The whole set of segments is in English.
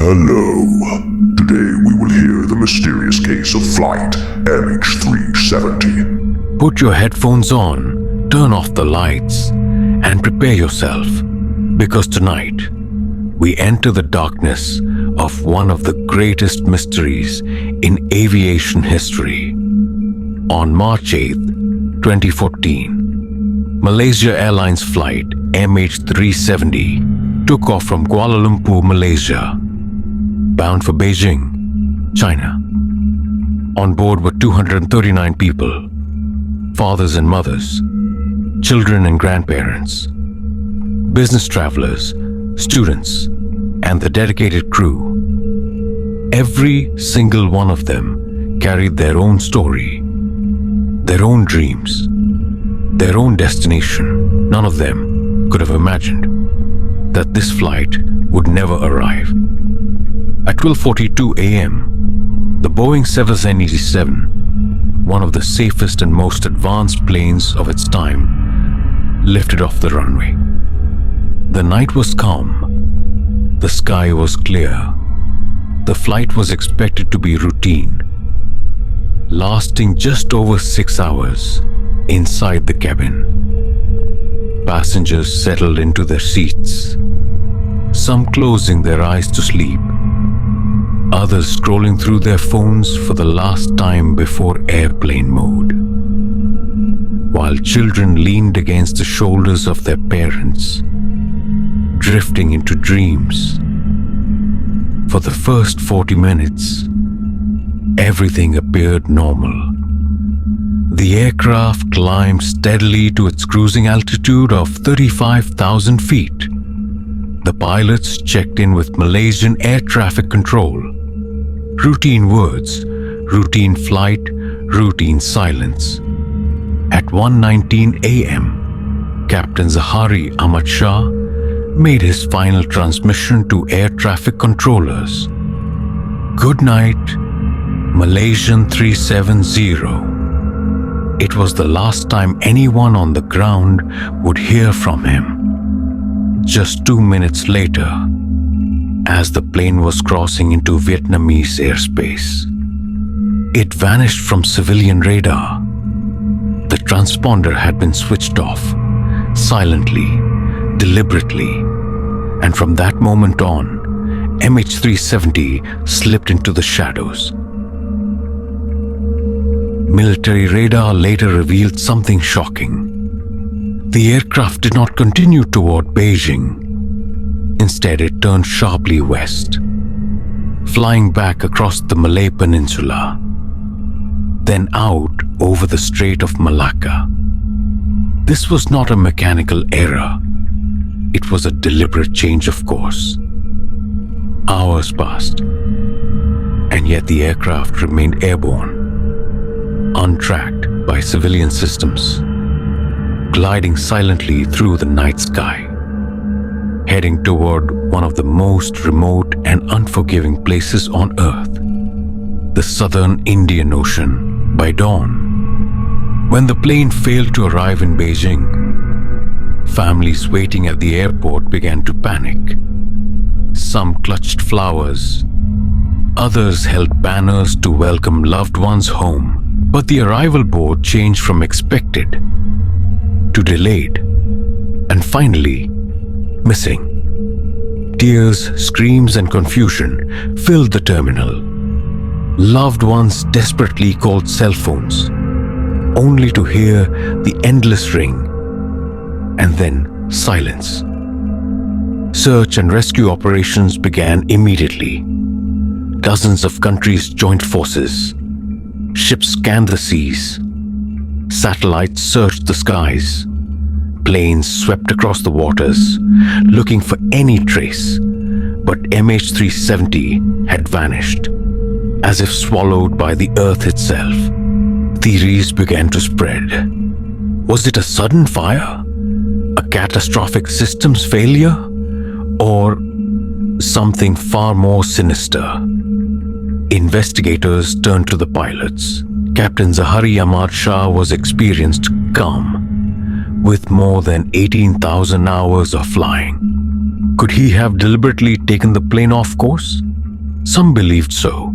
Hello. Today we will hear the mysterious case of Flight MH370. Put your headphones on, turn off the lights, and prepare yourself, because tonight we enter the darkness of one of the greatest mysteries in aviation history. On March 8th, 2014, Malaysia Airlines Flight MH370 took off from Kuala Lumpur, Malaysia, bound for Beijing, China. On board were 239 people, fathers and mothers, children and grandparents, business travelers, students, and the dedicated crew. Every single one of them carried their own story, their own dreams, their own destination. None of them could have imagined that this flight would never arrive. At 12:42 a.m., the Boeing 787, one of the safest and most advanced planes of its time, lifted off the runway. The night was calm. The sky was clear. The flight was expected to be routine, lasting just over 6 hours inside the cabin. Passengers settled into their seats, some closing their eyes to sleep, others scrolling through their phones for the last time before airplane mode, while children leaned against the shoulders of their parents, drifting into dreams. For the first 40 minutes, everything appeared normal. The aircraft climbed steadily to its cruising altitude of 35,000 feet. The pilots checked in with Malaysian air traffic control. Routine words, routine flight, routine silence. At 1:19 a.m., Captain Zahari Ahmad Shah made his final transmission to air traffic controllers. Good night, Malaysian 370. It was the last time anyone on the ground would hear from him. Just 2 minutes later, as the plane was crossing into Vietnamese airspace, it vanished from civilian radar. The transponder had been switched off, silently, deliberately, and from that moment on, MH370 slipped into the shadows. Military radar later revealed something shocking. The aircraft did not continue toward Beijing. Instead, it turned sharply west, flying back across the Malay Peninsula, then out over the Strait of Malacca. This was not a mechanical error. It was a deliberate change of course. Hours passed, and yet the aircraft remained airborne, untracked by civilian systems, gliding silently through the night sky, heading toward one of the most remote and unforgiving places on Earth, the southern Indian Ocean. By dawn, when the plane failed to arrive in Beijing, families waiting at the airport began to panic. Some clutched flowers, others held banners to welcome loved ones home. But the arrival board changed from expected to delayed, and finally, missing. Tears, screams, and confusion filled the terminal. Loved ones desperately called cell phones, only to hear the endless ring, and then silence. Search and rescue operations began immediately. Dozens of countries joined forces. Ships scanned the seas. Satellites searched the skies. Planes swept across the waters, looking for any trace. But MH370 had vanished, as if swallowed by the earth itself. Theories began to spread. Was it a sudden fire? A catastrophic systems failure? Or something far more sinister? Investigators turned to the pilots. Captain Zahari Ahmad Shah was experienced, calm, with more than 18,000 hours of flying. Could he have deliberately taken the plane off course? Some believed so.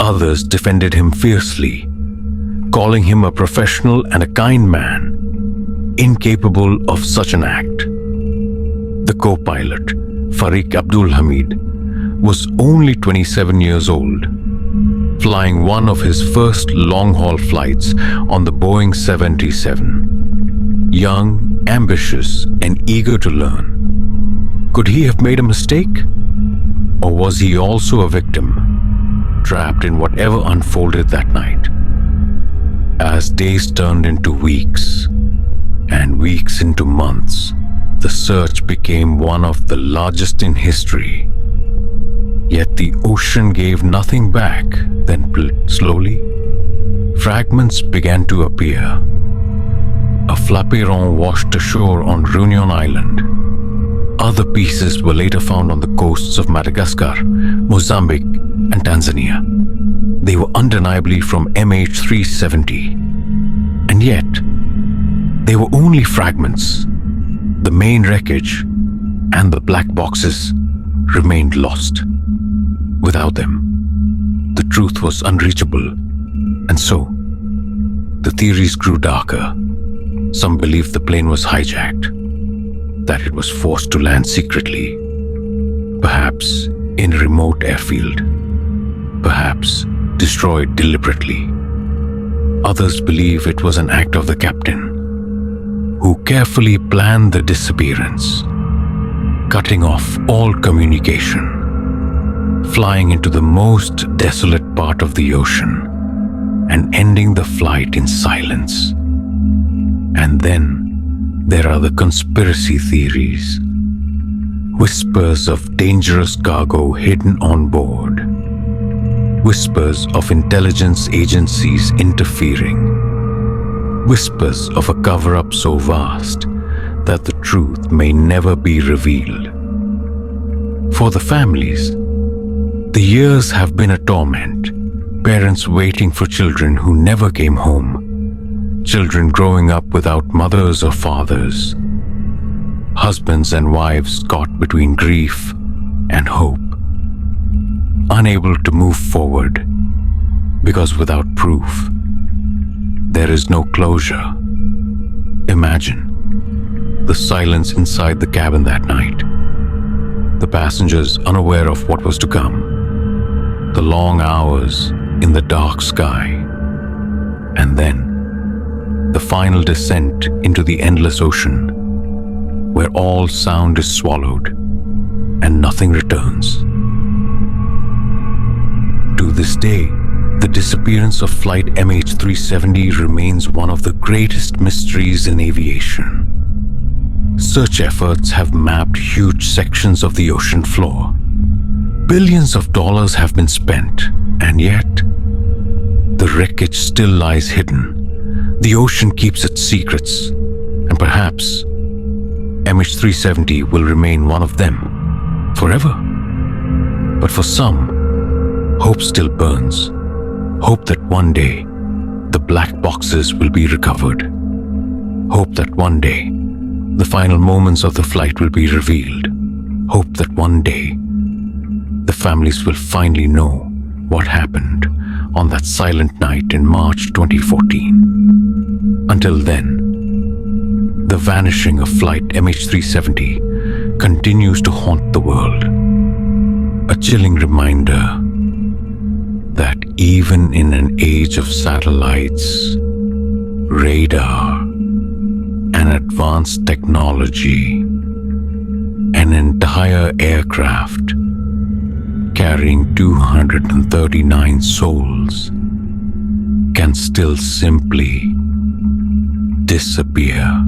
Others defended him fiercely, calling him a professional and a kind man, incapable of such an act. The co-pilot, Fariq Abdul Hamid, was only 27 years old, flying one of his first long-haul flights on the Boeing 737. Young, ambitious, and eager to learn. Could he have made a mistake? Or was he also a victim, trapped in whatever unfolded that night? As days turned into weeks, and weeks into months, the search became one of the largest in history. Yet the ocean gave nothing back. Then slowly, fragments began to appear. A flaperon washed ashore on Réunion Island. Other pieces were later found on the coasts of Madagascar, Mozambique, and Tanzania. They were undeniably from MH370. And yet, they were only fragments. The main wreckage and the black boxes remained lost. Without them, the truth was unreachable, and so, the theories grew darker. Some believed the plane was hijacked, that it was forced to land secretly, perhaps in a remote airfield, perhaps destroyed deliberately. Others believe it was an act of the captain, who carefully planned the disappearance, cutting off all communication, flying into the most desolate part of the ocean, and ending the flight in silence. And then there are the conspiracy theories, whispers of dangerous cargo hidden on board, whispers of intelligence agencies interfering, whispers of a cover-up so vast that the truth may never be revealed. For the families, the years have been a torment. Parents waiting for children who never came home. Children growing up without mothers or fathers. Husbands and wives caught between grief and hope. Unable to move forward because without proof, there is no closure. Imagine the silence inside the cabin that night. The passengers unaware of what was to come. The long hours in the dark sky, and then the final descent into the endless ocean, where all sound is swallowed and nothing returns. To this day, the disappearance of Flight MH370 remains one of the greatest mysteries in aviation. Search efforts have mapped huge sections of the ocean floor. Billions of dollars have been spent, and yet, the wreckage still lies hidden. The ocean keeps its secrets, and perhaps MH370 will remain one of them forever. But for some, hope still burns. Hope that one day, the black boxes will be recovered. Hope that one day, the final moments of the flight will be revealed. Hope that one day, the families will finally know what happened on that silent night in March 2014. Until then, the vanishing of Flight MH370 continues to haunt the world. A chilling reminder that even in an age of satellites, radar, and advanced technology, an entire aircraft carrying 239 souls can still simply disappear.